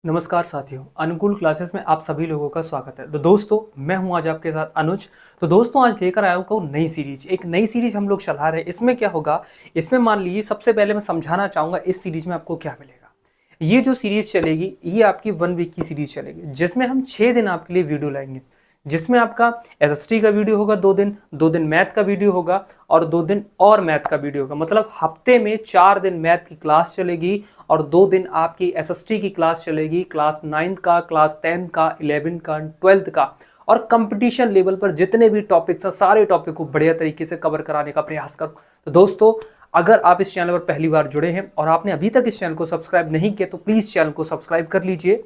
नमस्कार साथियों, अनुकूल क्लासेस में आप सभी लोगों का स्वागत है। तो दोस्तों, मैं हूं आज आपके साथ अनुज। तो दोस्तों, आज लेकर आया हूं नई सीरीज। एक नई सीरीज हम लोग चला रहे हैं। इसमें क्या होगा, इसमें मान लीजिए सबसे पहले मैं समझाना चाहूँगा इस सीरीज में आपको क्या मिलेगा। ये जो सीरीज चलेगी ये आपकी 1 वीक की सीरीज चलेगी, जिसमें हम 6 दिन आपके लिए वीडियो लाएंगे। जिसमें आपका एसएसटी का वीडियो होगा 2 दिन मैथ का वीडियो होगा और 2 दिन और मैथ का वीडियो होगा। मतलब हफ्ते में 4 दिन मैथ की क्लास चलेगी और 2 दिन आपकी एसएसटी की क्लास चलेगी। क्लास 9th का, क्लास 10th का, 11th का, 12th का और कंपटीशन लेवल पर जितने भी टॉपिक्स हैं सारे टॉपिक को बढ़िया तरीके से कवर कराने का प्रयास करूँ। तो दोस्तों, अगर आप इस चैनल पर पहली बार जुड़े हैं और आपने अभी तक इस चैनल को सब्सक्राइब नहीं किया तो प्लीज चैनल को सब्सक्राइब कर लीजिए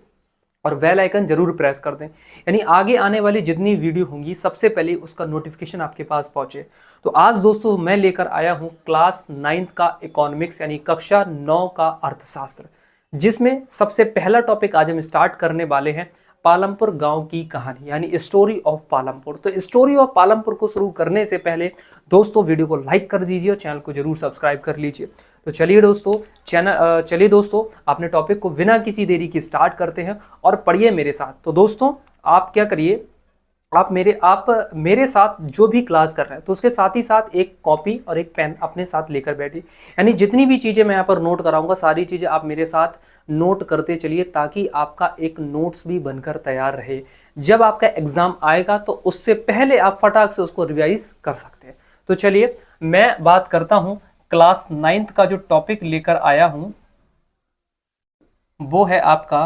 और बेल आइकन जरूर प्रेस कर दें, यानी आगे आने वाली जितनी वीडियो होंगी सबसे पहले उसका नोटिफिकेशन आपके पास पहुंचे। तो आज दोस्तों मैं लेकर आया हूं क्लास 9th का इकोनॉमिक्स यानी कक्षा 9 का अर्थशास्त्र, जिसमें सबसे पहला टॉपिक आज हम स्टार्ट करने वाले हैं पालमपुर गांव की कहानी यानी स्टोरी ऑफ पालमपुर। तो स्टोरी ऑफ पालमपुर को शुरू करने से पहले दोस्तों वीडियो को लाइक कर दीजिए और चैनल को जरूर सब्सक्राइब कर लीजिए। तो चलिए दोस्तों, अपने टॉपिक को बिना किसी देरी की स्टार्ट करते हैं और पढ़िए मेरे साथ। तो दोस्तों, आप क्या करिए, आप मेरे साथ जो भी क्लास कर रहे हैं तो उसके साथ ही साथ एक कॉपी और एक पेन अपने साथ लेकर बैठिए। यानी जितनी भी चीज़ें मैं यहाँ पर नोट कराऊंगा सारी चीज़ें आप मेरे साथ नोट करते चलिए, ताकि आपका एक नोट्स भी बनकर तैयार रहे। जब आपका एग्जाम आएगा तो उससे पहले आप फटाक से उसको रिवाइज कर सकते हैं। तो चलिए मैं बात करता हूँ। क्लास 9th का जो टॉपिक लेकर आया हूं वो है आपका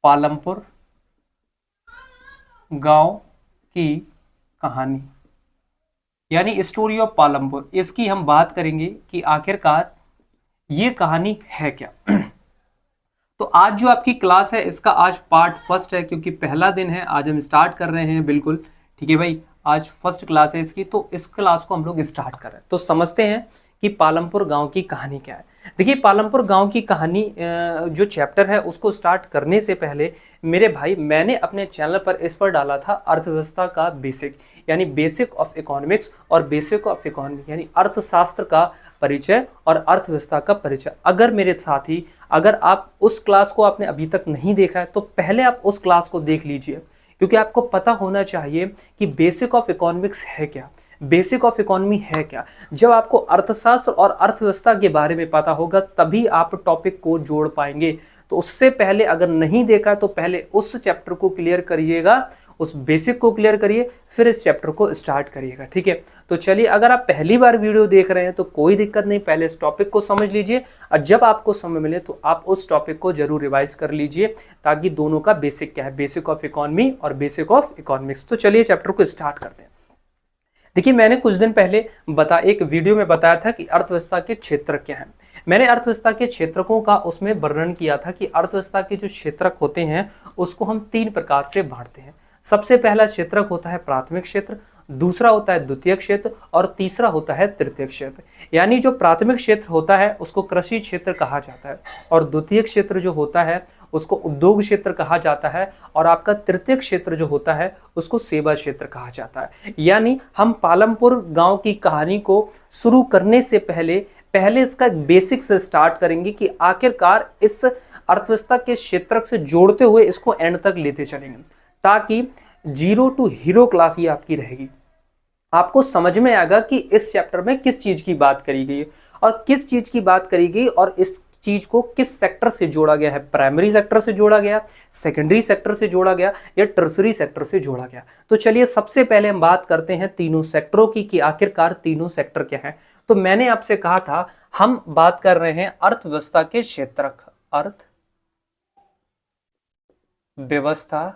पालमपुर गांव की कहानी यानी स्टोरी ऑफ पालमपुर। इसकी हम बात करेंगे कि आखिरकार ये कहानी है क्या। तो आज जो आपकी क्लास है इसका आज पार्ट फर्स्ट है, क्योंकि पहला दिन है। आज हम स्टार्ट कर रहे हैं, बिल्कुल ठीक है भाई, आज फर्स्ट क्लास है इसकी। तो इस क्लास को हम लोग स्टार्ट कर रहे हैं। तो समझते हैं कि पालमपुर गांव की कहानी क्या है। देखिए, पालमपुर गांव की कहानी जो चैप्टर है उसको स्टार्ट करने से पहले मेरे भाई मैंने अपने चैनल पर इस पर डाला था अर्थव्यवस्था का बेसिक यानी बेसिक ऑफ इकोनॉमिक्स और बेसिक ऑफ इकोनॉमी यानी अर्थशास्त्र का परिचय और अर्थव्यवस्था का परिचय। अगर मेरे साथी, अगर आप उस क्लास को आपने अभी तक नहीं देखा है तो पहले आप उस क्लास को देख लीजिए, क्योंकि आपको पता होना चाहिए कि बेसिक ऑफ इकोनॉमिक्स है क्या, बेसिक ऑफ इकोनॉमी है क्या। जब आपको अर्थशास्त्र और अर्थव्यवस्था के बारे में पता होगा तभी आप टॉपिक को जोड़ पाएंगे। तो उससे पहले अगर नहीं देखा तो पहले उस चैप्टर को क्लियर करिएगा, उस बेसिक को क्लियर करिए, फिर इस चैप्टर को स्टार्ट करिएगा, ठीक है। तो चलिए, अगर आप पहली बार वीडियो देख रहे हैं तो कोई दिक्कत नहीं, पहले इस टॉपिक को समझ लीजिए और जब आपको समय मिले तो आप उस टॉपिक को जरूर रिवाइज कर लीजिए, ताकि दोनों का बेसिक क्या है, बेसिक ऑफ इकोनॉमी और बेसिक ऑफ इकोनॉमिक्स। तो चलिए चैप्टर को स्टार्ट करते हैं। देखिए, मैंने कुछ दिन पहले एक वीडियो में बताया था कि अर्थव्यवस्था के क्षेत्र क्या हैं। मैंने अर्थव्यवस्था के क्षेत्रकों का उसमें वर्णन किया था कि अर्थव्यवस्था के जो क्षेत्रक होते हैं उसको हम 3 प्रकार से बांटते हैं। सबसे पहला क्षेत्रक होता है प्राथमिक क्षेत्र, दूसरा होता है द्वितीय क्षेत्र और तीसरा होता है तृतीय क्षेत्र। यानी जो प्राथमिक क्षेत्र होता है उसको कृषि क्षेत्र कहा जाता है और द्वितीय क्षेत्र जो होता है उसको उद्योग क्षेत्र कहा जाता है और आपका तृतीय क्षेत्र जो होता है उसको सेवा क्षेत्र कहा जाता है। यानी हम पालमपुर गांव की कहानी को शुरू करने से पहले पहले इसका बेसिक से स्टार्ट करेंगे कि आखिरकार इस अर्थव्यवस्था के क्षेत्र से जोड़ते हुए इसको एंड तक लेते चलेंगे, ताकि 0 to हीरो क्लास ये आपकी रहेगी। आपको समझ में आएगा कि इस चैप्टर में किस चीज की बात करी गई है और किस चीज की बात करी गई और इस चीज को किस सेक्टर से जोड़ा गया है, प्राइमरी सेक्टर से जोड़ा गया, सेकेंडरी सेक्टर से जोड़ा गया या टर्सरी सेक्टर से जोड़ा गया। तो चलिए सबसे पहले हम बात करते हैं तीनों सेक्टरों की कि आखिरकार तीनों सेक्टर क्या हैं। तो मैंने आपसे कहा था हम बात कर रहे हैं अर्थव्यवस्था के क्षेत्रक, अर्थ व्यवस्था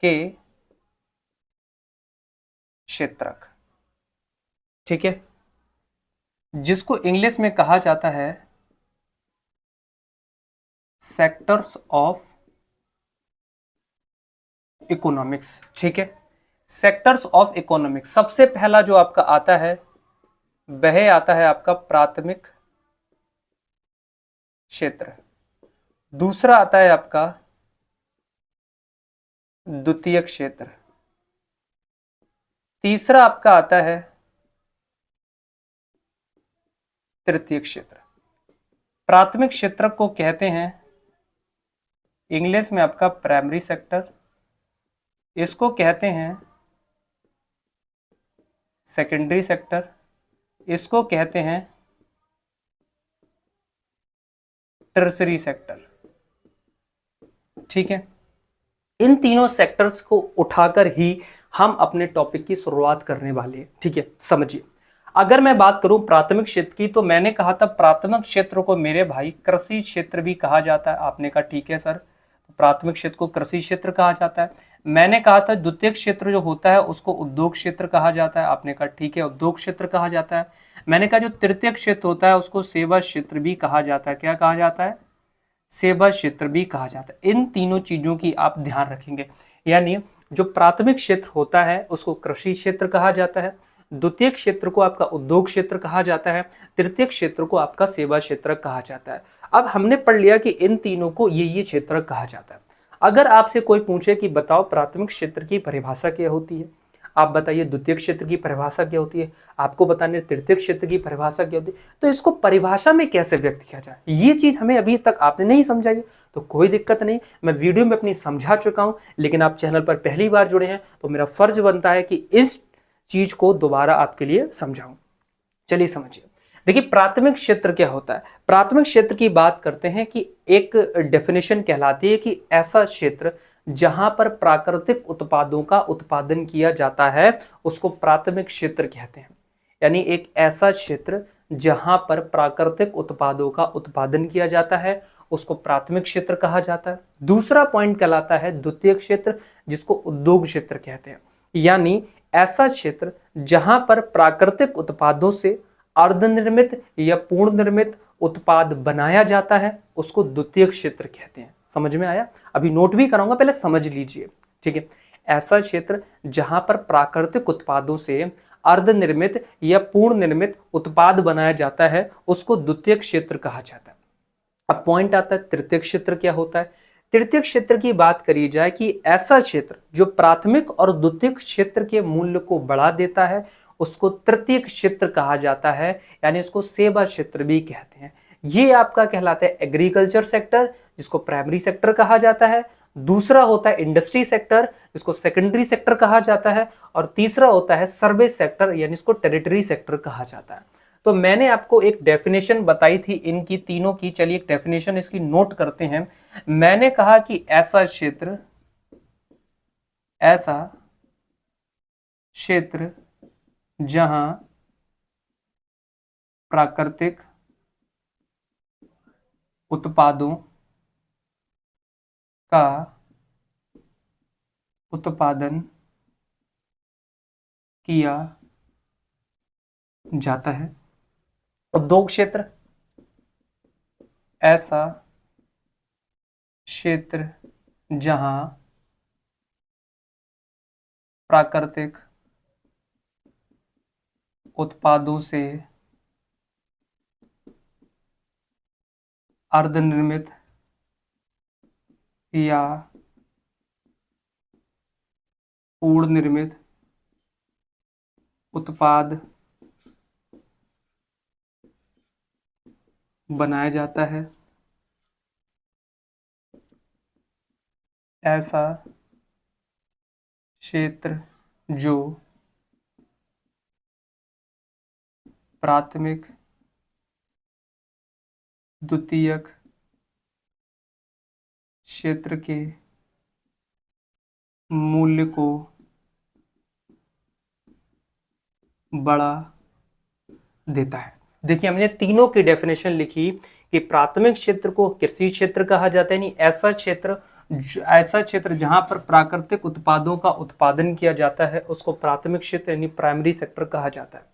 के क्षेत्रक, ठीक है, जिसको इंग्लिश में कहा जाता है सेक्टर्स ऑफ इकोनॉमिक्स, ठीक है। सेक्टर्स ऑफ इकोनॉमिक्स, सबसे पहला जो आपका आता है वह आता है आपका प्राथमिक क्षेत्र, दूसरा आता है आपका द्वितीय क्षेत्र, तीसरा आपका आता है तृतीय क्षेत्र। प्राथमिक क्षेत्र को कहते हैं इंग्लिश में आपका प्राइमरी सेक्टर, इसको कहते हैं सेकेंडरी सेक्टर, इसको कहते हैं टर्सरी सेक्टर। ठीक है, इन तीनों सेक्टर्स को उठाकर ही हम अपने टॉपिक की शुरुआत करने वाले हैं। ठीक है, समझिए, अगर मैं बात करूं प्राथमिक क्षेत्र की, तो मैंने कहा था प्राथमिक क्षेत्र को मेरे भाई कृषि क्षेत्र भी कहा जाता है। आपने कहा ठीक है सर, प्राथमिक क्षेत्र को कृषि क्षेत्र कहा जाता है। मैंने कहा था द्वितीय क्षेत्र जो होता है उसको उद्योग क्षेत्र कहा जाता है। आपने कहा ठीक है, उद्योग क्षेत्र कहा जाता है। मैंने कहा जो तृतीय क्षेत्र होता है उसको सेवा क्षेत्र भी कहा जाता है। क्या कहा जाता है? सेवा क्षेत्र भी कहा जाता है। इन तीनों चीजों की आप ध्यान रखेंगे, यानी जो प्राथमिक क्षेत्र होता है उसको कृषि क्षेत्र कहा जाता है, द्वितीय क्षेत्र को आपका उद्योग क्षेत्र कहा जाता है, तृतीय क्षेत्र को आपका सेवा क्षेत्र कहा जाता है। अब हमने पढ़ लिया कि इन तीनों को ये क्षेत्र कहा जाता है। अगर आपसे कोई पूछे कि बताओ प्राथमिक क्षेत्र की परिभाषा क्या होती है, आप बताइए द्वितीय क्षेत्र की परिभाषा क्या होती है, आपको बताने तृतीय क्षेत्र की परिभाषा क्या होती है, तो इसको परिभाषा में कैसे व्यक्त किया जाए, ये चीज हमें अभी तक आपने नहीं समझाई, तो कोई दिक्कत नहीं, मैं वीडियो में अपनी समझा चुका हूं। लेकिन आप चैनल पर पहली बार जुड़े हैं तो मेरा फर्ज बनता है कि इस चीज को दोबारा आपके लिए समझाऊं। चलिए समझिए, देखिए प्राथमिक क्षेत्र क्या होता है। प्राथमिक क्षेत्र की बात करते हैं कि एक डेफिनेशन कहलाती है कि ऐसा क्षेत्र जहां पर प्राकृतिक उत्पादों का उत्पादन किया जाता है उसको प्राथमिक क्षेत्र कहते हैं। यानी एक ऐसा क्षेत्र जहां पर प्राकृतिक उत्पादों का उत्पादन किया जाता है उसको प्राथमिक क्षेत्र कहा जाता है। दूसरा पॉइंट कहलाता है द्वितीय क्षेत्र, जिसको उद्योग क्षेत्र कहते हैं। यानी ऐसा क्षेत्र जहां पर प्राकृतिक उत्पादों से अर्धनिर्मित या पूर्ण निर्मित उत्पाद बनाया जाता है उसको द्वितीय क्षेत्र कहते हैं। समझ में आया? अभी नोट भी कराऊंगा, पहले समझ लीजिए। ठीक है, ऐसा क्षेत्र जहां पर प्राकृतिक उत्पादों से अर्धनिर्मित या पूर्ण निर्मित उत्पाद बनाया जाता है उसको द्वितीय क्षेत्र कहा जाता है। अब पॉइंट आता है तृतीय क्षेत्र क्या होता है। तृतीय क्षेत्र की बात करी जाए कि ऐसा क्षेत्र जो प्राथमिक और द्वितीय क्षेत्र के मूल्य को बढ़ा देता है उसको तृतीय क्षेत्र कहा जाता है, यानी इसको सेवा क्षेत्र भी कहते हैं। ये आपका कहलाता है एग्रीकल्चर सेक्टर, जिसको प्राइमरी सेक्टर कहा जाता है। दूसरा होता है इंडस्ट्री सेक्टर, जिसको सेकेंडरी सेक्टर कहा जाता है। और तीसरा होता है सर्विस सेक्टर, यानी इसको टेरिटरी सेक्टर कहा जाता है। तो मैंने आपको एक डेफिनेशन बताई थी इनकी तीनों की, चलिए एक डेफिनेशन इसकी नोट करते हैं। मैंने कहा कि ऐसा क्षेत्र जहां प्राकृतिक उत्पादों का उत्पादन किया जाता है। उद्योग क्षेत्र, ऐसा क्षेत्र जहां प्राकृतिक उत्पादों से अर्धनिर्मित या पूर्ण निर्मित उत्पाद बनाया जाता है। ऐसा क्षेत्र जो प्राथमिक द्वितीयक क्षेत्र के मूल्य को बढ़ा देता है। देखिए हमने तीनों की डेफिनेशन लिखी कि प्राथमिक क्षेत्र को कृषि क्षेत्र कहा जाता है, यानी ऐसा क्षेत्र जहां पर प्राकृतिक उत्पादों का उत्पादन किया जाता है उसको प्राथमिक क्षेत्र यानी प्राइमरी सेक्टर कहा जाता है।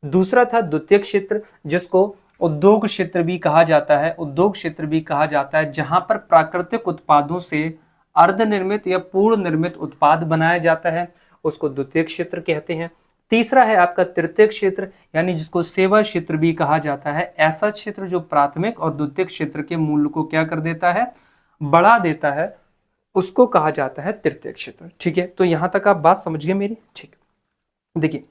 दूसरा था द्वितीय क्षेत्र, जिसको उद्योग क्षेत्र भी कहा जाता है। उद्योग क्षेत्र भी कहा जाता है जहां पर प्राकृतिक उत्पादों से अर्धनिर्मित या पूर्ण निर्मित उत्पाद बनाया जाता है, उसको द्वितीय क्षेत्र कहते हैं। तीसरा है आपका तृतीय क्षेत्र, यानी जिसको सेवा क्षेत्र भी कहा जाता है। ऐसा क्षेत्र जो प्राथमिक और द्वितीय क्षेत्र के मूल्य को क्या कर देता है, बढ़ा देता है, उसको कहा जाता है तृतीय क्षेत्र। ठीक है, तो यहां तक आप बात समझ गए मेरी। ठीक, देखिए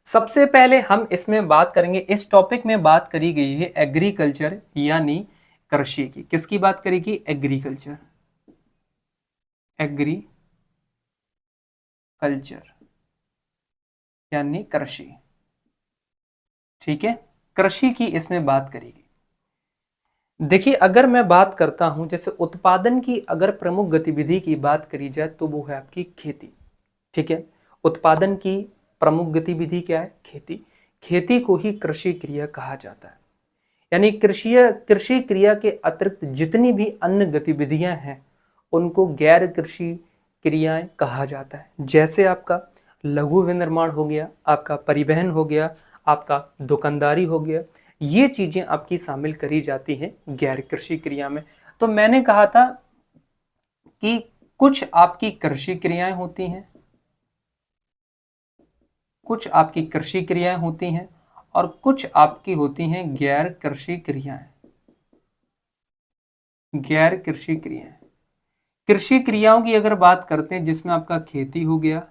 सबसे पहले हम इसमें बात करेंगे, इस टॉपिक में बात करी गई है एग्रीकल्चर, यानी कृषि की। किसकी बात करेगी? एग्रीकल्चर, एग्रीकल्चर यानी कृषि। ठीक है, कृषि की इसमें बात करेगी। देखिए, अगर मैं बात करता हूं जैसे उत्पादन की, अगर प्रमुख गतिविधि की बात करी जाए तो वो है आपकी खेती। ठीक है, उत्पादन की प्रमुख गतिविधि क्या है? खेती। खेती को ही कृषि क्रिया कहा जाता है। यानी कृषि क्रिया के अतिरिक्त जितनी भी अन्य गतिविधियां हैं उनको गैर कृषि क्रियाएं कहा जाता है। जैसे आपका लघु विनिर्माण हो गया, आपका परिवहन हो गया, आपका दुकानदारी हो गया, ये चीजें आपकी शामिल करी जाती हैं गैर कृषि क्रिया में। तो मैंने कहा था कि कुछ आपकी कृषि क्रियाएं होती हैं, कुछ आपकी कृषि क्रियाएं होती हैं और कुछ आपकी होती हैं गैर कृषि क्रियाएं। गैर कृषि क्रियाएं, कृषि क्रियाओं की अगर बात करते हैं जिसमें आपका खेती हो गया,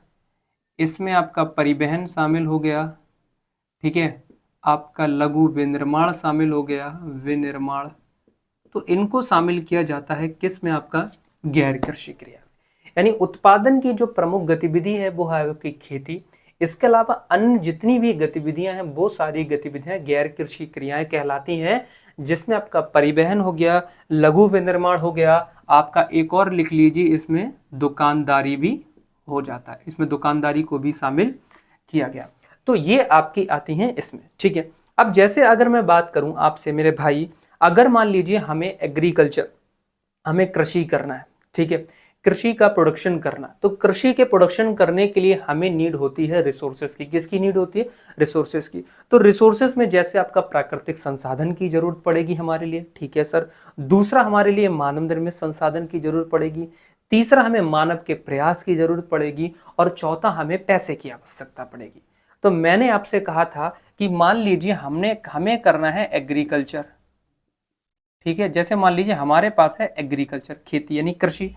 इसमें आपका परिवहन शामिल हो गया, ठीक है, आपका लघु विनिर्माण शामिल हो गया, विनिर्माण, तो इनको शामिल किया जाता है किस में? आपका गैर कृषि क्रिया। यानी उत्पादन की जो प्रमुख गतिविधि है वो है आपकी खेती। इसके अलावा अन्य जितनी भी गतिविधियां हैं वो सारी गतिविधियां गैर कृषि क्रियाएं कहलाती हैं, जिसमें आपका परिवहन हो गया, लघु विनिर्माण हो गया, आपका एक और लिख लीजिए इसमें दुकानदारी भी हो जाता है, इसमें दुकानदारी को भी शामिल किया गया। तो ये आपकी आती हैं इसमें। ठीक है, अब जैसे अगर मैं बात करूं आपसे मेरे भाई, अगर मान लीजिए हमें एग्रीकल्चर, हमें कृषि करना है, ठीक है, कृषि का प्रोडक्शन करना, तो कृषि के प्रोडक्शन करने के लिए हमें नीड होती है रिसोर्सेज की। किसकी नीड होती है? रिसोर्सेज की। तो रिसोर्सेज में जैसे आपका प्राकृतिक संसाधन की जरूरत पड़ेगी हमारे लिए, ठीक है सर। दूसरा, हमारे लिए मानव निर्मित संसाधन की जरूरत पड़ेगी। तीसरा, हमें मानव के प्रयास की जरूरत पड़ेगी। और चौथा, हमें पैसे की आवश्यकता पड़ेगी। तो मैंने आपसे कहा था कि मान लीजिए हमें करना है एग्रीकल्चर, ठीक है, जैसे मान लीजिए हमारे पास है एग्रीकल्चर, खेती यानी कृषि,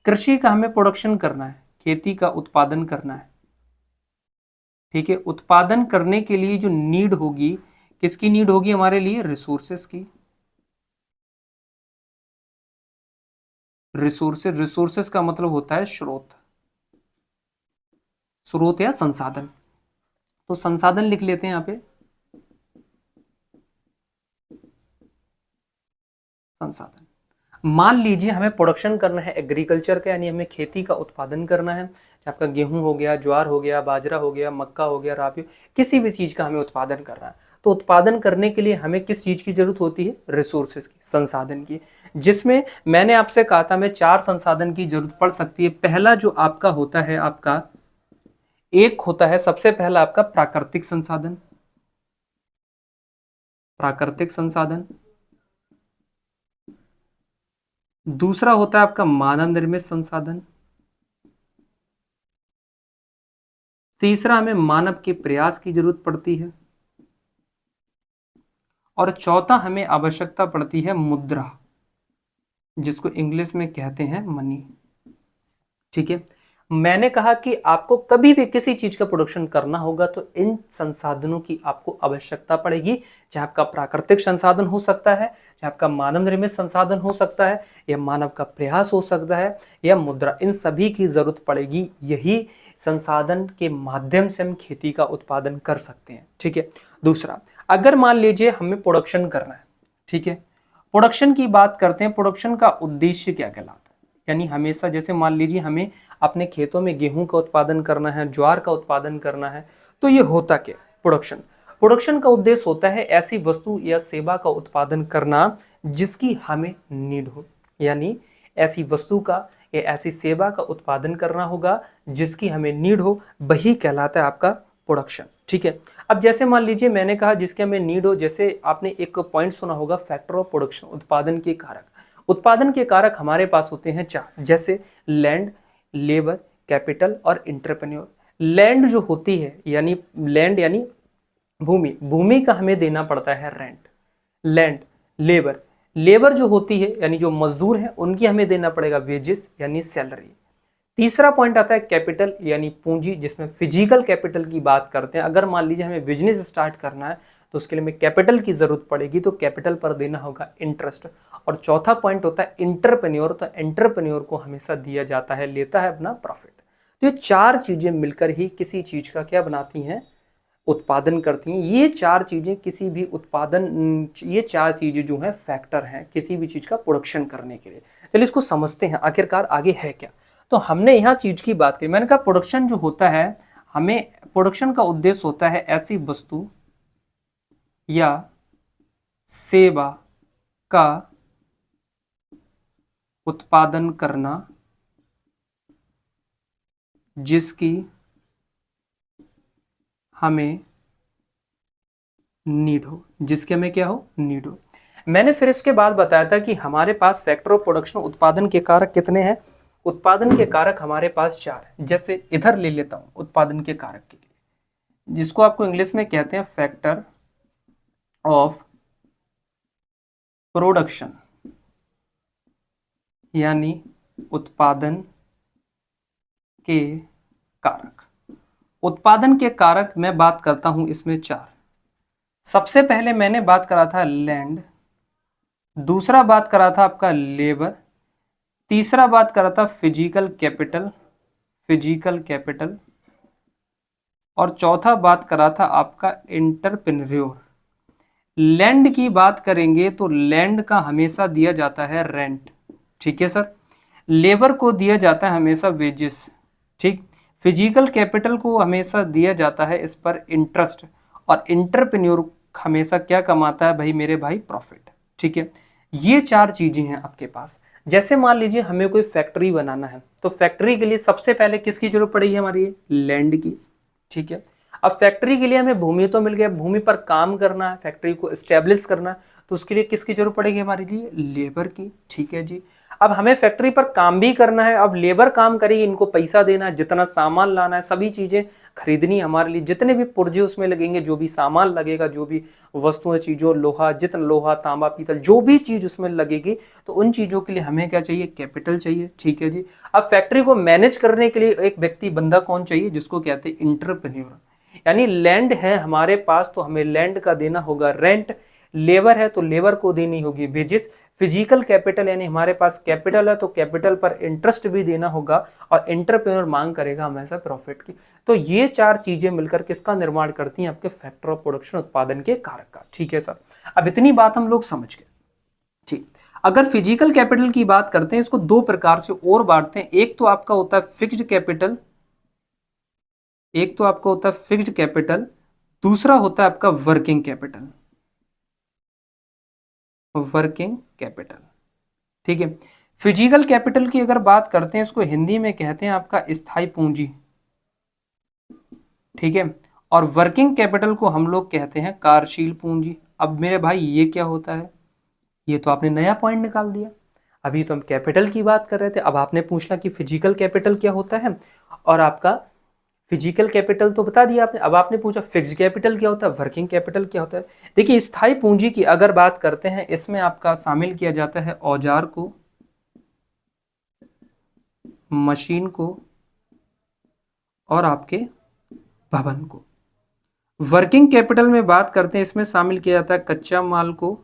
कृषि का हमें प्रोडक्शन करना है, खेती का उत्पादन करना है। ठीक है, उत्पादन करने के लिए जो नीड होगी, किसकी नीड होगी हमारे लिए? रिसोर्सेस की। रिसोर्सेस का मतलब होता है स्रोत, स्रोत या संसाधन। तो संसाधन लिख लेते हैं यहां पे, संसाधन। मान लीजिए हमें प्रोडक्शन करना है एग्रीकल्चर का, यानी हमें खेती का उत्पादन करना है। आपका गेहूं हो गया, ज्वार हो गया, बाजरा हो गया, मक्का हो गया, राबी, किसी भी चीज का हमें उत्पादन करना है। तो उत्पादन करने के लिए हमें किस चीज की जरूरत होती है? रिसोर्सेज की, संसाधन की। जिसमें मैंने आपसे कहा था हमें 4 संसाधन की जरूरत पड़ सकती है। पहला जो आपका होता है, आपका एक होता है सबसे पहला आपका प्राकृतिक संसाधन, प्राकृतिक संसाधन। दूसरा होता है आपका मानव निर्मित संसाधन। तीसरा, हमें मानव के प्रयास की जरूरत पड़ती है। और चौथा, हमें आवश्यकता पड़ती है मुद्रा, जिसको इंग्लिश में कहते हैं मनी। ठीक है, मैंने कहा कि आपको कभी भी किसी चीज का प्रोडक्शन करना होगा तो इन संसाधनों की आपको आवश्यकता पड़ेगी। चाहे आपका प्राकृतिक संसाधन हो सकता है, चाहे आपका मानव निर्मित संसाधन हो सकता है, या मानव का प्रयास हो सकता है, या मुद्रा, इन सभी की जरूरत पड़ेगी। यही संसाधन के माध्यम से हम खेती का उत्पादन कर सकते हैं। ठीक है, दूसरा, अगर मान लीजिए हमें प्रोडक्शन करना है, ठीक है, प्रोडक्शन की बात करते हैं, प्रोडक्शन का उद्देश्य क्या कहलाता है? यानी हमेशा, जैसे मान लीजिए हमें अपने खेतों में गेहूं का उत्पादन करना है, ज्वार का उत्पादन करना है, तो ये होता क्या? प्रोडक्शन का उद्देश्य होता है ऐसी वस्तु या सेवा का उत्पादन करना जिसकी हमें नीड हो। यानी ऐसी वस्तु का या ऐसी सेवा का उत्पादन करना होगा जिसकी हमें नीड हो, वही कहलाता है आपका प्रोडक्शन। ठीक है, अब जैसे मान लीजिए मैंने कहा जिसके हमें नीड हो, जैसे आपने एक पॉइंट सुना होगा, फैक्टर ऑफ प्रोडक्शन, उत्पादन के कारक। उत्पादन के कारक हमारे पास होते हैं 4, जैसे लैंड, लेबर, कैपिटल और इंटरप्रेन्योर। लैंड जो होती है, यानी लैंड यानी भूमि, भूमि का हमें देना पड़ता है रेंट, लैंड। लेबर जो होती है यानी जो मजदूर हैं उनकी हमें देना पड़ेगा वेजेस यानी सैलरी। तीसरा पॉइंट आता है कैपिटल यानी पूंजी, जिसमें फिजिकल कैपिटल की बात करते हैं। अगर मान लीजिए हमें बिजनेस स्टार्ट करना है तो उसके लिए हमें कैपिटल की जरूरत पड़ेगी, तो कैपिटल पर देना होगा इंटरेस्ट। और चौथा पॉइंट होता है एंटरप्रेन्योर, तो एंटरप्रेन्योर को हमेशा दिया जाता है, लेता है अपना प्रॉफिट। तो ये चार चीजें मिलकर ही किसी चीज का क्या बनाती हैं, उत्पादन करती हैं। ये चार चीजें किसी भी उत्पादन, ये चार चीजें जो है फैक्टर हैं किसी भी चीज का प्रोडक्शन करने के लिए। चलिए इसको समझते हैं आखिरकार आगे है क्या। तो हमने यहाँ चीज की बात की, मैंने कहा प्रोडक्शन जो होता है, हमें प्रोडक्शन का उद्देश्य होता है ऐसी वस्तु या सेवा का उत्पादन करना जिसकी हमें नीड हो, जिसके हमें क्या हो, नीड हो। मैंने फिर इसके बाद बताया था कि हमारे पास फैक्टर ऑफ प्रोडक्शन, उत्पादन के कारक कितने हैं, उत्पादन के कारक हमारे पास चार है। जैसे इधर ले लेता हूं उत्पादन के कारक के लिए, जिसको आपको इंग्लिश में कहते हैं फैक्टर ऑफ प्रोडक्शन, यानी उत्पादन के कारक। उत्पादन के कारक मैं बात करता हूं इसमें चार। सबसे पहले मैंने बात करा था लैंड, दूसरा बात करा था आपका लेबर, तीसरा बात करा था फिजिकल कैपिटल, फिजिकल कैपिटल, और चौथा बात करा था आपका एंटरप्रेन्योर। लैंड की बात करेंगे तो लैंड का हमेशा दिया जाता है रेंट, ठीक है सर। लेबर को दिया जाता है हमेशा वेजेस, ठीक। फिजिकल कैपिटल को हमेशा दिया जाता है इस पर इंटरेस्ट, और एंटरप्रेन्योर हमेशा क्या कमाता है भाई मेरे भाई, प्रॉफिट, ठीक है। ये चार चीजें हैं आपके पास। जैसे मान लीजिए हमें कोई फैक्ट्री बनाना है, तो फैक्ट्री के लिए सबसे पहले किसकी जरूरत पड़ेगी, हमारी लैंड की, ठीक है। अब फैक्ट्री के लिए हमें भूमि तो मिल गया, भूमि पर काम करना है, फैक्ट्री को एस्टेब्लिश करना है, तो उसके लिए किसकी जरूरत पड़ेगी हमारे लिए, लेबर की, ठीक है जी। अब हमें फैक्ट्री पर काम भी करना है, अब लेबर काम करेगी, इनको पैसा देना है, जितना सामान लाना है, सभी चीजें खरीदनी हमारे लिए, जितने भी पुर्जे उसमें लगेंगे, जो भी सामान लगेगा, जो भी वस्तुएं चीजों, लोहा, जितना लोहा तांबा पीतल जो भी चीज उसमें लगेगी, तो उन चीजों के लिए हमें क्या चाहिए, कैपिटल चाहिए, ठीक है जी। अब फैक्ट्री को मैनेज करने के लिए एक व्यक्ति बंदा कौन चाहिए, जिसको कहते हैं एंटरप्रेन्योर। यानी लैंड है हमारे पास तो हमें लैंड का देना होगा रेंट, लेबर है तो लेबर को देनी होगी वेजेस, फिजिकल कैपिटल यानी हमारे पास कैपिटल है तो कैपिटल पर इंटरेस्ट भी देना होगा, और एंटरप्रेन्योर मांग करेगा हमेशा प्रॉफिट की। तो ये चार चीजें मिलकर किसका निर्माण करती हैं, आपके फैक्टर ऑफ प्रोडक्शन, उत्पादन के कारक का, ठीक है सर। अब इतनी बात हम लोग समझ गए, ठीक। अगर फिजिकल कैपिटल की बात करते हैं, इसको दो प्रकार से और बांटते हैं। एक तो आपका होता है फिक्स्ड कैपिटल, एक तो आपका होता है फिक्स्ड कैपिटल, दूसरा होता है आपका वर्किंग कैपिटल, वर्किंग कैपिटल, ठीक है। फिजिकल कैपिटल की अगर बात करते हैं, इसको हिंदी में कहते हैं आपका स्थायी पूंजी, ठीक है। और वर्किंग कैपिटल को हम लोग कहते हैं कार्यशील पूंजी। अब मेरे भाई ये क्या होता है, ये तो आपने नया पॉइंट निकाल दिया। अभी तो हम कैपिटल की बात कर रहे थे, अब आपने पूछना कि फिजिकल कैपिटल क्या होता है, और आपका फिजिकल कैपिटल तो बता दिया आपने। अब आपने पूछा फिक्स्ड कैपिटल क्या होता है, वर्किंग कैपिटल क्या होता है। देखिए स्थायी पूंजी की अगर बात करते हैं, इसमें आपका शामिल किया जाता है औजार को, मशीन को, और आपके भवन को। वर्किंग कैपिटल में बात करते हैं, इसमें शामिल किया जाता है कच्चा माल को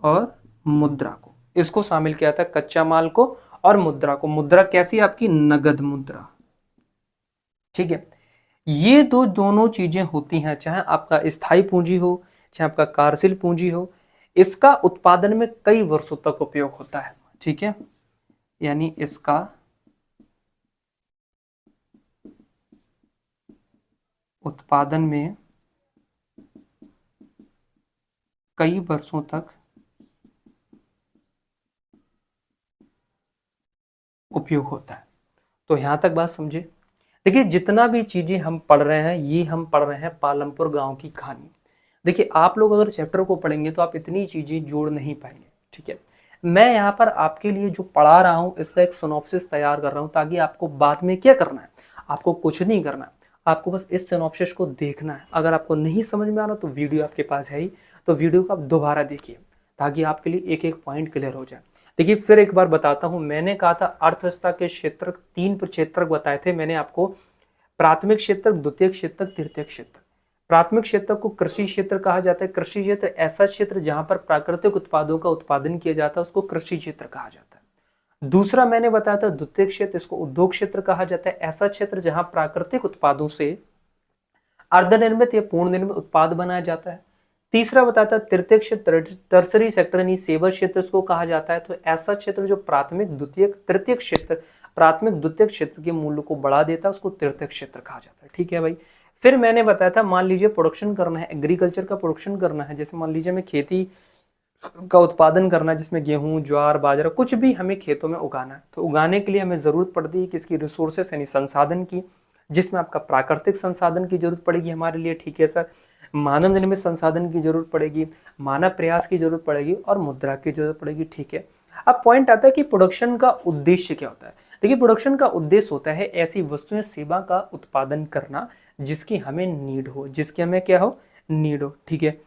और मुद्रा को। इसको शामिल किया जाता है कच्चा माल को और मुद्रा को। मुद्रा कैसी, आपकी नगद मुद्रा, ठीक है। ये दो दोनों चीजें होती हैं, चाहे आपका स्थायी पूंजी हो चाहे आपका कार्यशील पूंजी हो, इसका उत्पादन में कई वर्षों तक उपयोग होता है, ठीक है। यानी इसका उत्पादन में कई वर्षों तक उपयोग होता है। तो यहां तक बात समझे। देखिए जितना भी चीजें हम पढ़ रहे हैं, ये हम पढ़ रहे हैं पालमपुर गांव की कहानी। देखिए आप लोग अगर चैप्टर को पढ़ेंगे तो आप इतनी चीजें जोड़ नहीं पाएंगे, ठीक है। मैं यहाँ पर आपके लिए जो पढ़ा रहा हूँ इसका एक सिनॉप्सिस तैयार कर रहा हूँ, ताकि आपको बाद में क्या करना है, आपको कुछ नहीं करना है, आपको बस इस सिनॉप्सिस को देखना है। अगर आपको नहीं समझ में आ रहा तो वीडियो आपके पास है ही, तो वीडियो को आप दोबारा देखिए, ताकि आपके लिए एक एक पॉइंट क्लियर हो जाए। देखिए फिर एक बार बताता हूं, मैंने कहा था अर्थव्यवस्था के क्षेत्र 3 क्षेत्र बताए थे मैंने आपको, प्राथमिक क्षेत्र, द्वितीय क्षेत्र, तृतीय क्षेत्र। प्राथमिक क्षेत्र को कृषि क्षेत्र कहा जाता है। कृषि क्षेत्र ऐसा क्षेत्र जहां पर प्राकृतिक उत्पादों का उत्पादन किया जाता है, उसको कृषि क्षेत्र कहा जाता है। दूसरा मैंने बताया था द्वितीयक क्षेत्र, इसको उद्योग क्षेत्र कहा जाता है। ऐसा क्षेत्र जहां प्राकृतिक उत्पादों से अर्धनिर्मित या पूर्ण निर्मित उत्पाद बनाया जाता है। तीसरा बताता है तृतीयक क्षेत्र, टर्सरी सेक्टर यानी सेवा क्षेत्र इसको कहा जाता है। तो ऐसा क्षेत्र जो प्राथमिक द्वितीयक तृतीयक क्षेत्र, प्राथमिक द्वितीयक क्षेत्र के मूल्य को बढ़ा देता है, उसको तृतीयक क्षेत्र कहा जाता है। ठीक है भाई। फिर मैंने बताया था मान लीजिए प्रोडक्शन करना है, एग्रीकल्चर का प्रोडक्शन करना है, जैसे मान लीजिए हमें खेती का उत्पादन करना है जिसमें गेहूं, ज्वार, बाजरा कुछ भी हमें खेतों में उगाना है। तो उगाने के लिए हमें जरूरत पड़ती है किसकी, रिसोर्सेस यानी संसाधन की, जिसमें आपका प्राकृतिक संसाधन की जरूरत पड़ेगी हमारे लिए। ठीक है सर। मानव निर्मित संसाधन की जरूरत पड़ेगी, मानव प्रयास की जरूरत पड़ेगी और मुद्रा की जरूरत पड़ेगी। ठीक है। अब पॉइंट आता है कि प्रोडक्शन का उद्देश्य क्या होता है। देखिए प्रोडक्शन का उद्देश्य होता है ऐसी वस्तुएं सेवा का उत्पादन करना जिसकी हमें नीड हो, जिसकी हमें क्या हो, नीड हो। ठीक है।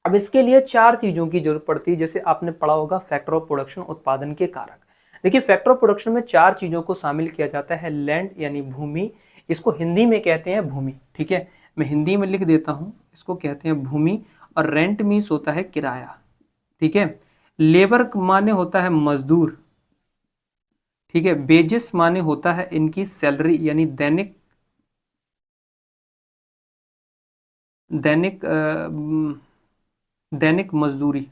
अब इसके लिए चार चीजों की जरूरत पड़ती है, जैसे आपने पढ़ा होगा फैक्टर ऑफ प्रोडक्शन, उत्पादन के कारक। देखिए फैक्टर ऑफ प्रोडक्शन में चार चीजों को शामिल किया जाता है। लैंड यानी भूमि, इसको हिंदी में कहते हैं भूमि। ठीक है, मैं हिंदी में लिख देता हूं, इसको कहते हैं भूमि। और रेंट मीन्स होता है किराया। ठीक है। लेबर माने होता है मजदूर। ठीक है। बेजिस माने होता है इनकी सैलरी यानी दैनिक दैनिक दैनिक मजदूरी।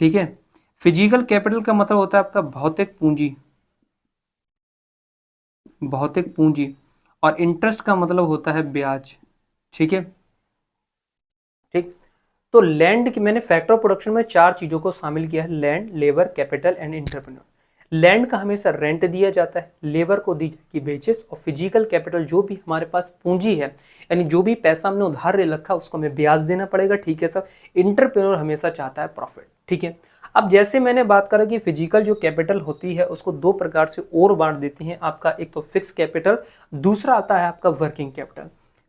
ठीक है। फिजिकल कैपिटल का मतलब होता है आपका भौतिक पूंजी, भौतिक पूंजी। और इंटरेस्ट का मतलब होता है ब्याज। ठीक है। ठीक। तो लैंड की मैंने फैक्टर ऑफ प्रोडक्शन में चार चीजों को शामिल किया है, land, labour, capital and entrepreneur. Land का हमेशा रेंट दिया जाता है, लेबर को दी जाएगी बेचिस, और फिजिकल कैपिटल जो भी हमारे पास पूंजी है यानी जो भी पैसा हमने उधार ले रखा उसको हमें ब्याज देना पड़ेगा। ठीक है सर। एंटरप्रेन्योर हमेशा चाहता है प्रॉफिट। ठीक है। अब जैसे मैंने बात करा कि फिजिकल जो कैपिटल होती है उसको दो प्रकार से और बांट देती हैं आपका, एक तो फिक्स कैपिटल, दूसरा आता है आपका वर्किंग कैपिटल।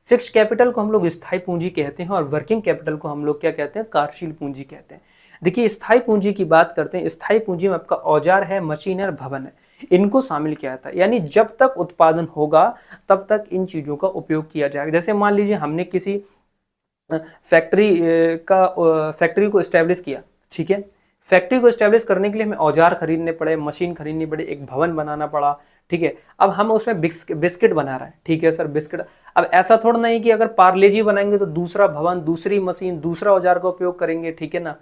फिक्स कैपिटल को हम लोग स्थायी पूंजी कहते हैं और वर्किंग कैपिटल को हम लोग क्या कहते हैं, कार्यशील पूंजी कहते हैं। देखिए स्थायी पूंजी की बात करते हैं, स्थायी पूंजी में आपका औजार है, मशीन है और भवन है, इनको शामिल किया जाता है। यानी जब तक उत्पादन होगा तब तक इन चीजों का उपयोग किया जाएगा। जैसे मान लीजिए हमने किसी फैक्ट्री को एस्टेब्लिश किया। ठीक है। फैक्ट्री को एस्टेब्लिश करने के लिए हमें औजार खरीदने पड़े, मशीन खरीदनी पड़ी, एक भवन बनाना पड़ा। ठीक है। अब हम उसमें बिस्किट बना रहे हैं। ठीक है सर, बिस्किट। अब ऐसा थोड़ा नहीं कि अगर पार्ले जी बनाएंगे तो दूसरा भवन, दूसरी मशीन, दूसरा औजार का उपयोग करेंगे। ठीक है ना।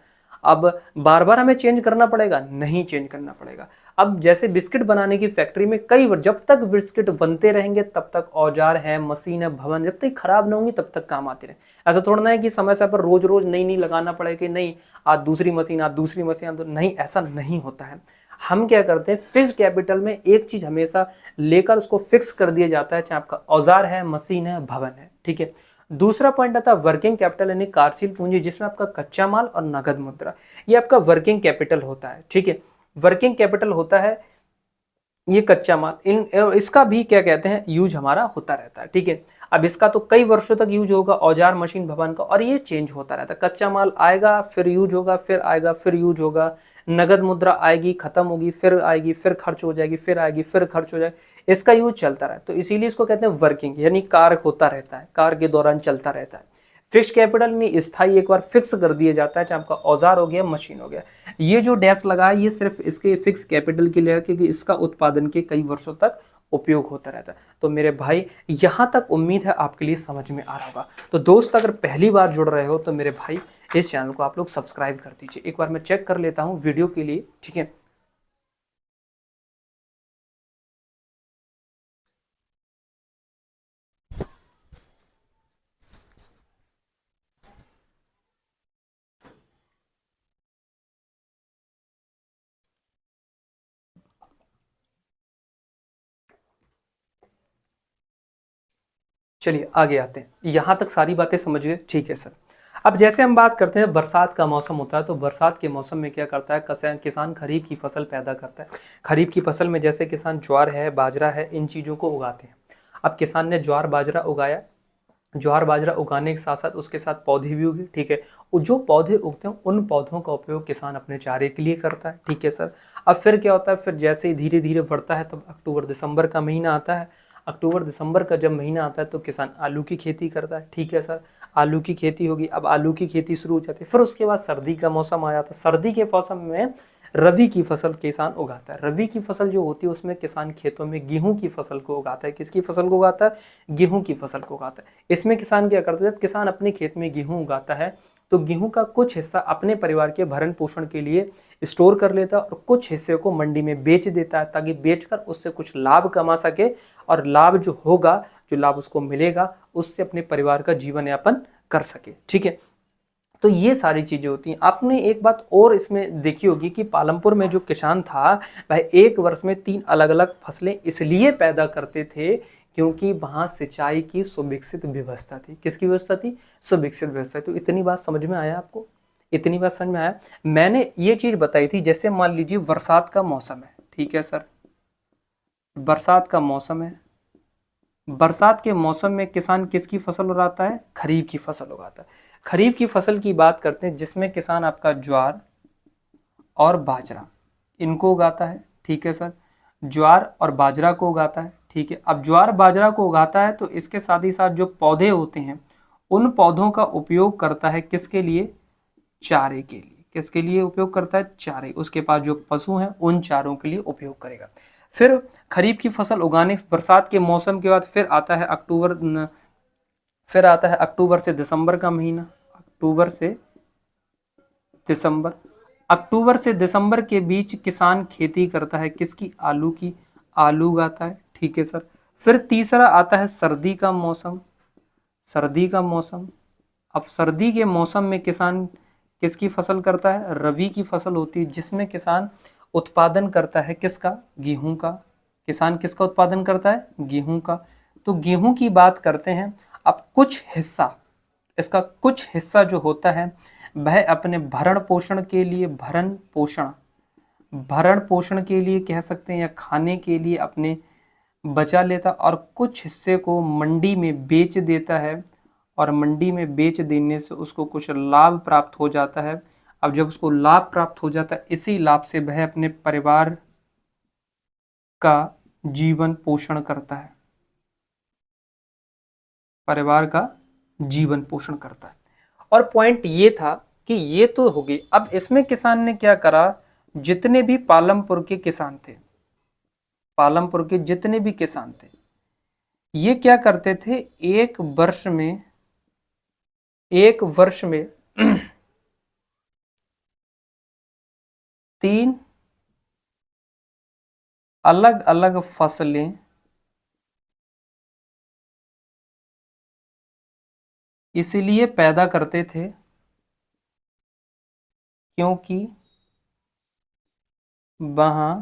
अब बार बार हमें चेंज करना पड़ेगा, नहीं चेंज करना पड़ेगा। अब जैसे बिस्किट बनाने की फैक्ट्री में कई बार जब तक बिस्किट बनते रहेंगे तब तक औजार है, मशीन है, भवन जब तक खराब ना होंगी तब तक काम आते रहे। ऐसा थोड़ा ना है कि समय समय पर रोज रोज नई नई लगाना पड़ेगा कि नहीं आज दूसरी मशीन, आज दूसरी मशीन, तो नहीं, ऐसा नहीं होता है। हम क्या करते हैं, फिक्स कैपिटल में एक चीज हमेशा लेकर उसको फिक्स कर दिया जाता है, चाहे आपका औजार है, मशीन है, भवन है। ठीक है। दूसरा पॉइंट आता है वर्किंग कैपिटल यानी कार्यशील पूंजी, जिसमें आपका कच्चा माल और नगद मुद्रा, ये आपका वर्किंग कैपिटल होता है। ठीक है। वर्किंग कैपिटल होता है ये कच्चा माल, इसका भी क्या कहते हैं यूज हमारा होता रहता है। ठीक है। अब इसका तो कई वर्षों तक यूज होगा, औजार, मशीन, भवन का, और ये चेंज होता रहता है। कच्चा माल आएगा फिर यूज होगा, फिर आएगा फिर यूज होगा, नगद मुद्रा आएगी खत्म होगी, फिर आएगी, फिर खर्च हो जाएगी, फिर आएगी, फिर खर्च हो जाएगी, इसका यूज चलता रहा। तो इसीलिए इसको कहते हैं वर्किंग, यानी कार्य होता रहता है, कार्य के दौरान चलता रहता है। फिक्स कैपिटल नहीं, स्थायी एक बार फिक्स कर दिया जाता है, चाहे आपका औजार हो गया, मशीन हो गया। ये जो डैश लगा है ये सिर्फ इसके फिक्स कैपिटल के लिए है क्योंकि इसका उत्पादन के कई वर्षों तक उपयोग होता रहता है। तो मेरे भाई यहाँ तक उम्मीद है आपके लिए समझ में आ रहा होगा। तो दोस्त अगर पहली बार जुड़ रहे हो तो मेरे भाई इस चैनल को आप लोग सब्सक्राइब कर दीजिए। एक बार मैं चेक कर लेता हूँ वीडियो के लिए। ठीक है। चलिए आगे आते हैं, यहां तक सारी बातें समझ गए। ठीक है सर। अब जैसे हम बात करते हैं बरसात का मौसम होता है, तो बरसात के मौसम में क्या करता है किसान खरीफ की फसल पैदा करता है। खरीफ की फसल में जैसे किसान ज्वार है, बाजरा है, इन चीज़ों को उगाते हैं। अब किसान ने ज्वार बाजरा उगाया, ज्वार बाजरा उगाने के साथ साथ उसके साथ पौधे भी उगे। ठीक है। जो पौधे उगते हैं उन पौधों का उपयोग किसान अपने चारे के लिए करता है। ठीक है सर। अब फिर क्या होता है, फिर जैसे ही धीरे धीरे बढ़ता है तब अक्टूबर दिसंबर का महीना आता है। अक्टूबर दिसंबर का जब महीना आता है तो किसान आलू की खेती करता है, ठीक है सर। आलू की खेती होगी, अब आलू की खेती शुरू हो जाती है। फिर उसके बाद सर्दी का मौसम आ जाता है, सर्दी के मौसम में रबी की फसल किसान उगाता है। रबी की फसल जो होती है उसमें किसान खेतों में गेहूं की फसल को उगाता है। किसकी फसल को उगाता है? गेहूं की फसल को उगाता है। इसमें किसान क्या करता है, जब किसान अपने खेत में गेहूं उगाता है तो गेहूं का कुछ हिस्सा अपने परिवार के भरण पोषण के लिए स्टोर कर लेता है और कुछ हिस्से को मंडी में बेच देता है, ताकि बेचकर उससे कुछ लाभ कमा सके, और लाभ जो होगा, जो लाभ उसको मिलेगा, उससे अपने परिवार का जीवन यापन कर सके, ठीक है। तो ये सारी चीजें होती हैं। आपने एक बात और इसमें देखी होगी कि पालमपुर में जो किसान था वह एक वर्ष में 3 अलग अलग फसलें इसलिए पैदा करते थे क्योंकि वहां सिंचाई की सुविकसित व्यवस्था थी। किसकी व्यवस्था थी? सुविकसित व्यवस्था। तो इतनी बात समझ में आया आपको? इतनी बात समझ में आया? मैंने ये चीज बताई थी, जैसे मान लीजिए बरसात का मौसम है, ठीक है सर, बरसात का मौसम है। बरसात के मौसम में किसान किसकी फसल उगाता है? खरीफ की फसल उगाता है। खरीफ की फसल की बात करते हैं जिसमें किसान आपका ज्वार और बाजरा इनको उगाता है, ठीक है सर। ज्वार और बाजरा को उगाता है, ठीक है। अब ज्वार बाजरा को उगाता है तो इसके साथ ही साथ जो पौधे होते हैं उन पौधों का उपयोग करता है किसके लिए? चारे के लिए। किसके लिए उपयोग करता है? चारे। उसके पास जो पशु हैं उन चारों के लिए उपयोग करेगा। फिर खरीफ की फसल उगाने, बरसात के मौसम के बाद फिर आता है अक्टूबर से दिसंबर का महीना। अक्टूबर से दिसंबर, अक्टूबर से दिसंबर के बीच किसान खेती करता है किसकी? आलू की। आलू उगाता है, ठीक है सर। फिर तीसरा आता है सर्दी का मौसम। सर्दी का मौसम, अब सर्दी के मौसम में किसान किसकी फसल करता है? रबी की फसल होती है जिसमें किसान उत्पादन करता है किसका? गेहूं का। किसान किसका उत्पादन करता है? गेहूं का। तो गेहूं की बात करते हैं। अब कुछ हिस्सा, इसका कुछ हिस्सा जो होता है वह अपने भरण पोषण के लिए कह सकते हैं या खाने के लिए अपने बचा लेता, और कुछ हिस्से को मंडी में बेच देता है, और मंडी में बेच देने से उसको कुछ लाभ प्राप्त हो जाता है। अब जब उसको लाभ प्राप्त हो जाता है, इसी लाभ से वह अपने परिवार का जीवन पोषण करता है, परिवार का जीवन पोषण करता है। और पॉइंट ये था कि ये तो हो गई। अब इसमें किसान ने क्या करा, जितने भी पालमपुर के किसान थे, पालमपुर के जितने भी किसान थे, ये क्या करते थे, एक वर्ष में 3 अलग अलग फसलें इसलिए पैदा करते थे क्योंकि वहां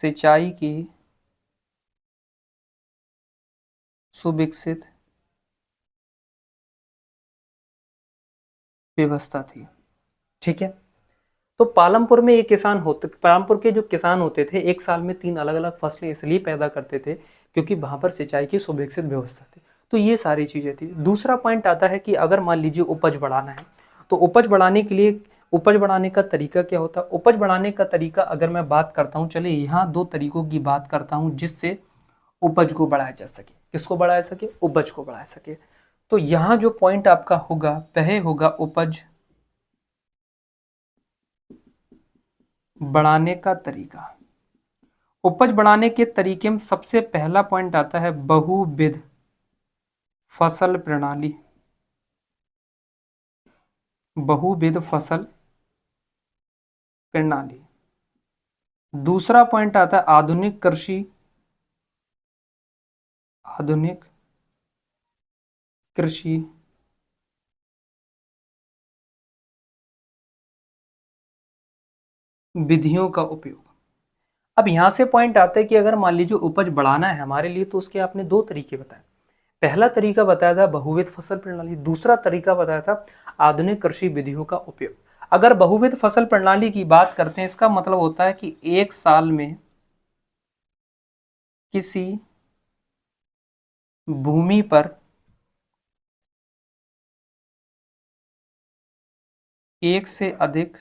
सिंचाई की सुविकसित व्यवस्था थी, ठीक है। तो पालमपुर के जो किसान होते थे एक साल में 3 अलग अलग फसलें इसलिए पैदा करते थे क्योंकि वहां पर सिंचाई की सुविकसित व्यवस्था थी। तो ये सारी चीजें थी। दूसरा पॉइंट आता है कि अगर मान लीजिए उपज बढ़ाना है तो उपज बढ़ाने का तरीका क्या होता है? उपज बढ़ाने का तरीका अगर मैं बात करता हूं, चले यहाँ 2 तरीकों की बात करता हूं जिससे उपज को बढ़ाया जा सके। किसको बढ़ाया सके? उपज को बढ़ाया सके। तो यहाँ जो पॉइंट आपका होगा वह होगा उपज बढ़ाने का तरीका। उपज बढ़ाने के तरीके में सबसे पहला पॉइंट आता है बहुविध फसल प्रणाली। बहुविध फसल प्रणाली। दूसरा पॉइंट आता है आधुनिक कृषि। आधुनिक कृषि विधियों का उपयोग। अब यहां से पॉइंट आता है कि अगर मान लीजिए उपज बढ़ाना है हमारे लिए तो उसके आपने 2 तरीके बताए। पहला तरीका बताया था बहुविध फसल प्रणाली, दूसरा तरीका बताया था आधुनिक कृषि विधियों का उपयोग। अगर बहुविध फसल प्रणाली की बात करते हैं, इसका मतलब होता है कि एक साल में किसी भूमि पर एक से अधिक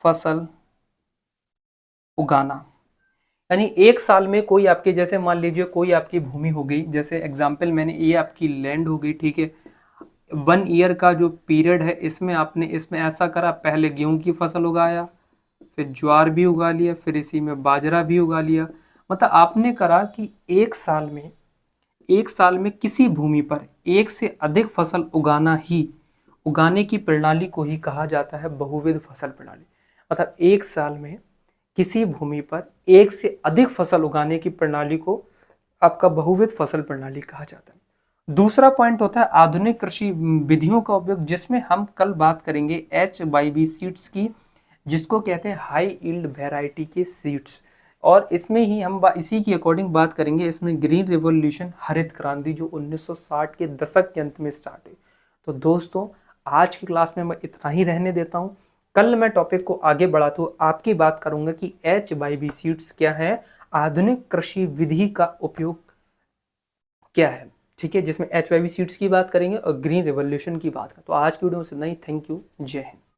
फसल उगाना। यानी एक साल में कोई आपके, जैसे मान लीजिए कोई आपकी भूमि हो गई, जैसे एग्जाम्पल मैंने, ये आपकी लैंड हो गई, ठीक है, 1 ईयर का जो पीरियड है इसमें आपने इसमें ऐसा करा, पहले गेहूं की फसल उगाया, फिर ज्वार भी उगा लिया, फिर इसी में बाजरा भी उगा लिया। मतलब आपने करा कि एक साल में किसी भूमि पर एक से अधिक फसल उगाने की प्रणाली को ही कहा जाता है बहुविध फसल प्रणाली। मतलब एक साल में किसी भूमि पर एक से अधिक फसल उगाने की प्रणाली को आपका बहुविध फसल प्रणाली कहा जाता है। दूसरा पॉइंट होता है आधुनिक कृषि विधियों का उपयोग, जिसमें हम कल बात करेंगे HYV सीड्स की, जिसको कहते हैं हाई यील्ड वैरायटी के सीड्स। और इसमें ही हम इसी की अकॉर्डिंग बात करेंगे, इसमें ग्रीन रिवॉल्यूशन, हरित क्रांति, जो 1960 के दशक के अंत में स्टार्ट हुई। तो दोस्तों आज की क्लास में मैं इतना ही रहने देता हूँ। कल मैं टॉपिक को आगे बढ़ाता हूँ, आपकी बात करूंगा कि HYV सीड्स क्या है, आधुनिक कृषि विधि का उपयोग क्या है, ठीक है, जिसमें HYV सीड्स की बात करेंगे और ग्रीन रिवॉल्यूशन की बात करें। तो आज की वीडियो में इतना ही। थैंक यू, जय हिंद।